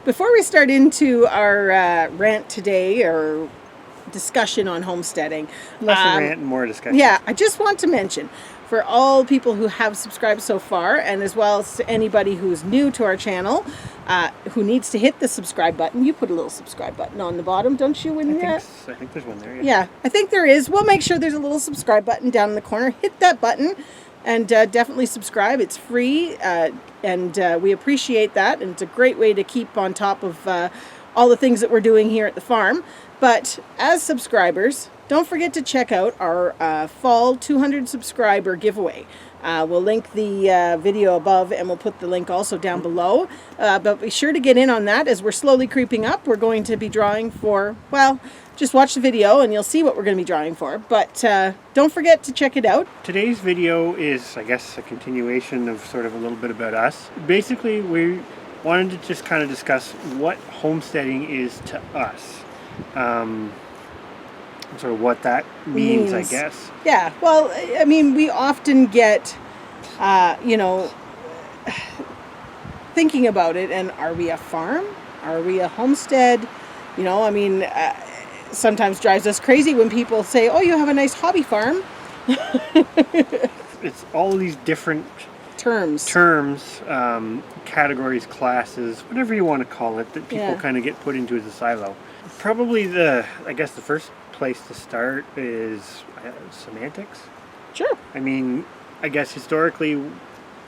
Before we start into our rant today, or discussion on homesteading. Less a rant and more discussion. Yeah, I just want to mention, for all people who have subscribed so far, and as well as to anybody who is new to our channel, who needs to hit the subscribe button. You put a little subscribe button on the bottom, don't you? I think there's one there. Yeah, I think there is. We'll make sure there's a little subscribe button down in the corner. Hit that button and definitely subscribe. It's free, and we appreciate that. And it's a great way to keep on top of all the things that we're doing here at the farm. But as subscribers, don't forget to check out our fall 200 subscriber giveaway. We'll link the video above, and we'll put the link also down below. But be sure to get in on that as we're slowly creeping up. We're going to be drawing for, well, just watch the video and you'll see what we're going to be drawing for. But don't forget to check it out. Today's video is, I guess, a continuation of sort of a little bit about us. Basically, we wanted to just kind of discuss what homesteading is to us. Sort of what that means, I guess. Yeah, well, I mean, we often get, thinking about it, and are we a farm? Are we a homestead? Sometimes drives us crazy when people say, oh, you have a nice hobby farm. It's all these different terms, categories, classes, whatever you want to call it, that people kind of get put into as a silo. Probably the first place to start is semantics. Sure. I mean, I guess historically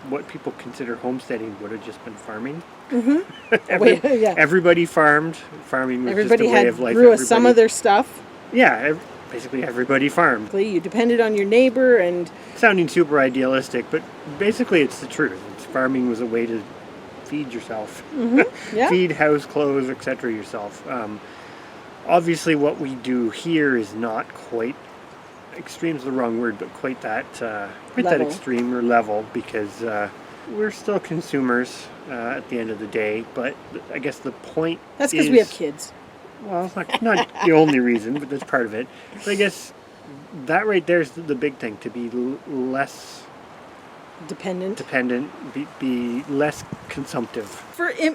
what people consider homesteading would have just been farming. Mm-hmm. Everybody farmed. Farming was everybody just a way of life. Grew some of their stuff. Yeah, basically everybody farmed. You depended on your neighbor, and sounding super idealistic, but basically it's the truth. Farming was a way to feed yourself. Mm-hmm. Yeah. Feed, house, clothes, etc. yourself. Obviously what we do here is not quite, extreme's the wrong word, but quite that extreme or level, because we're still consumers at the end of the day. But I guess the point that's because we have kids. Well, it's not the only reason, but that's part of it. But I guess that right there is the big thing, to be less dependent, be less consumptive.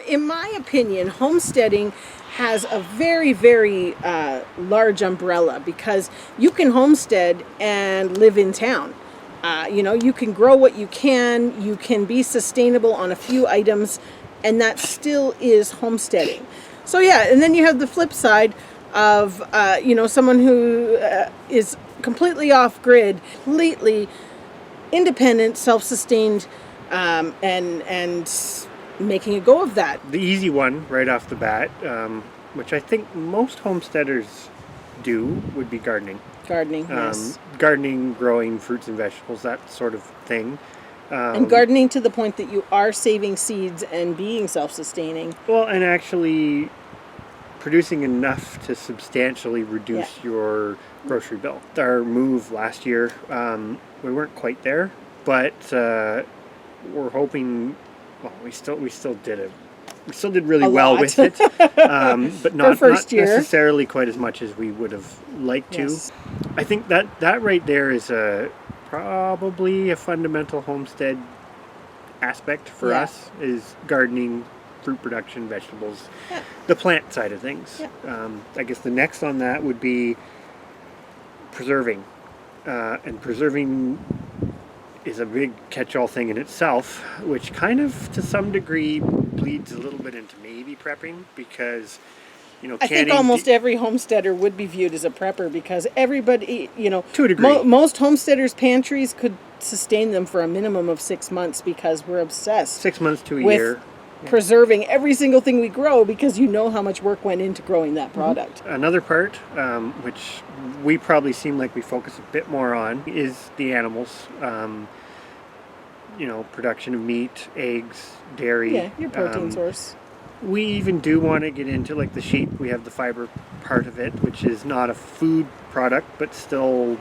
In my opinion, homesteading has a very, very large umbrella, because you can homestead and live in town. You can grow what you can be sustainable on a few items, and that still is homesteading. So yeah, and then you have the flip side of someone who is completely off grid, completely independent, self-sustained, and making a go of that. The easy one right off the bat, which I think most homesteaders do, would be gardening. Yes. Gardening, growing fruits and vegetables, that sort of thing. And gardening to the point that you are saving seeds and being self-sustaining. Well, and actually producing enough to substantially reduce your grocery bill. Our move last year, we weren't quite there, but we're hoping. Well, we still did really well with it, but not necessarily quite as much as we would have liked to. I think that right there is probably a fundamental homestead aspect for us, is gardening, fruit production, vegetables, the plant side of things. I guess the next on that would be preserving, and preserving is a big catch-all thing in itself, which kind of to some degree bleeds a little bit into maybe prepping, because I think almost every homesteader would be viewed as a prepper, because everybody, to a degree, most homesteaders' pantries could sustain them for a minimum of 6 months, because we're obsessed 6 months to a with year preserving every single thing we grow, because you know how much work went into growing that product. Another part, which we probably seem like we focus a bit more on, is the animals. Production of meat, eggs, dairy. Yeah, your protein source. We even do want to get into like the sheep. We have the fiber part of it, which is not a food product, but still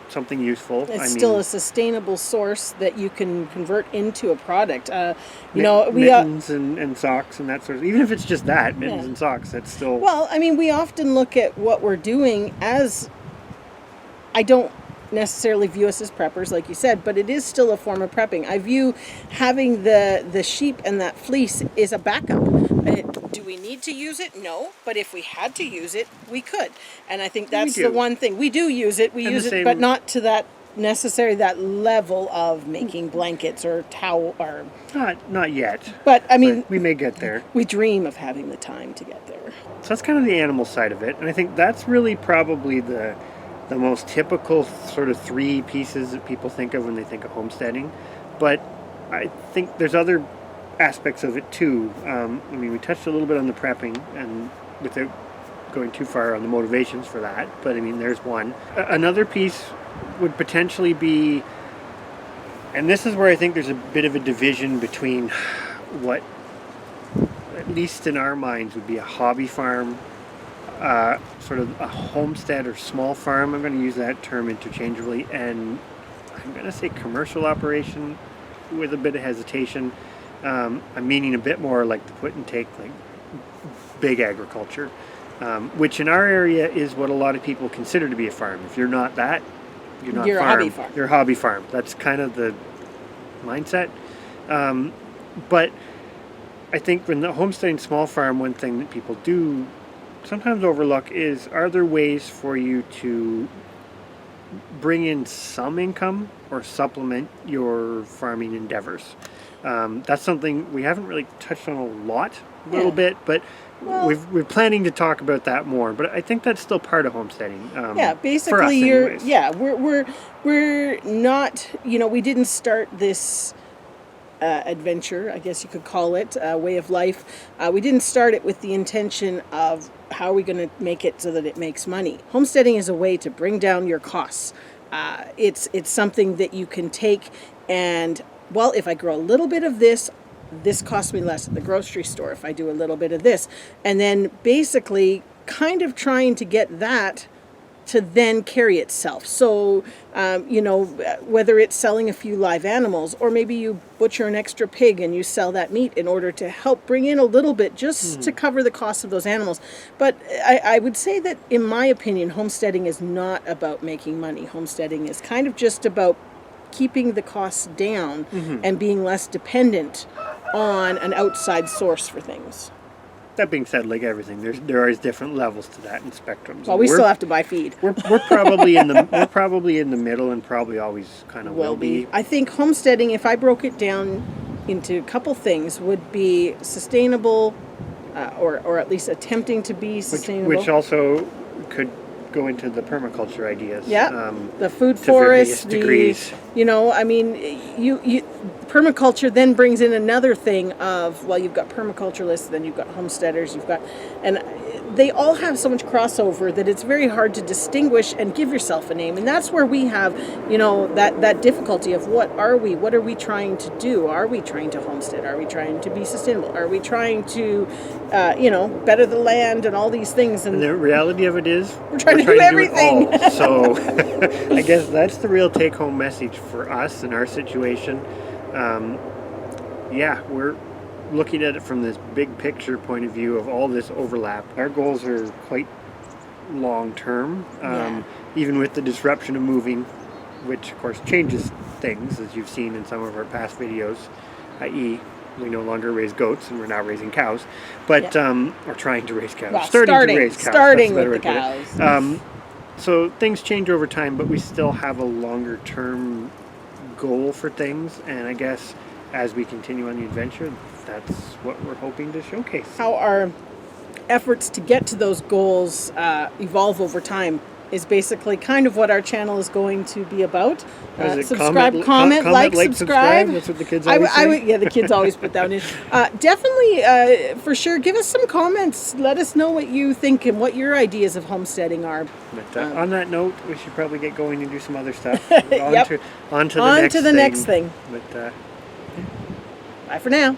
something useful. It's still a sustainable source that you can convert into a product. Mittens and socks and that sort of, even if it's just that, mittens and socks, that's still... Well, I mean, we often look at what we're doing as, I don't necessarily view us as preppers, like you said, but it is still a form of prepping. I view having the sheep and that fleece is a backup. Do we need need to use it? No. But if we had to use it, we could. And I think that's do. the one thing. We do use it. We And use the it, same- but not to that level of making blankets or towel or. Not yet. But I mean, We may get there. we dream of having the time to get there. So that's kind of the animal side of it, and I think that's really probably the most typical sort of three pieces that people think of when they think of homesteading. But I think there's other aspects of it too. I mean, we touched a little bit on the prepping, and without going too far on the motivations for that, but I mean, there's one. Another piece would potentially be, and this is where I think there's a bit of a division between what, at least in our minds, would be a hobby farm, sort of a homestead or small farm. I'm going to use that term interchangeably, and I'm going to say commercial operation with a bit of hesitation. I'm meaning a bit more like the put and take, like big agriculture, which in our area is what a lot of people consider to be a farm. If you're not that, you're not You're a farm. hobby farm. You're a hobby farm. That's kind of the mindset. But I think when the homesteading small farm, one thing that people do sometimes overlook is, are there ways for you to bring in some income or supplement your farming endeavors? That's something we haven't really touched on a little bit, but we're planning to talk about that more. But I think that's still part of homesteading. Basically, we're not, we didn't start this adventure, I guess you could call it, way of life. We didn't start it with the intention of how are we going to make it so that it makes money. Homesteading is a way to bring down your costs. It's something that you can take and, well, if I grow a little bit of this costs me less at the grocery store if I do a little bit of this. And then basically kind of trying to get that to then carry itself. So, whether it's selling a few live animals, or maybe you butcher an extra pig and you sell that meat in order to help bring in a little bit just to cover the cost of those animals. But I would say that, in my opinion, homesteading is not about making money. Homesteading is kind of just about keeping the costs down and being less dependent on an outside source for things. That being said, like everything, there are different levels to that and spectrums. Well, we still have to buy feed. We're probably in the middle, and probably always kind of will be. I think homesteading, if I broke it down into a couple things, would be sustainable, or at least attempting to be sustainable. Which also could go into the permaculture ideas. Yeah, the food to forest, degrees. Permaculture then brings in another thing of, well, you've got permaculturalists, then you've got homesteaders, and they all have so much crossover that it's very hard to distinguish and give yourself a name. And that's where we have, that difficulty of what are we trying to do? Are we trying to homestead? Are we trying to be sustainable? Are we trying to, better the land and all these things? And the reality of it is, we're trying to do everything. Do it all. So I guess that's the real take-home message for us in our situation. We're looking at it from this big picture point of view of all this overlap. Our goals are quite long-term, even with the disruption of moving, which of course changes things, as you've seen in some of our past videos, i.e. we no longer raise goats and we're now raising cows, but or trying to raise cows. Well, starting to raise cows. Starting with the cows. So things change over time, but we still have a longer term goal for things, and I guess as we continue on the adventure, that's what we're hoping to showcase. How our efforts to get to those goals evolve over time is basically kind of what our channel is going to be about. Subscribe, comment, like, subscribe. That's what the kids always say. The kids always put that in. Definitely, for sure, give us some comments. Let us know what you think and what your ideas of homesteading are. But on that note, we should probably get going and do some other stuff. On to the next thing. But bye for now.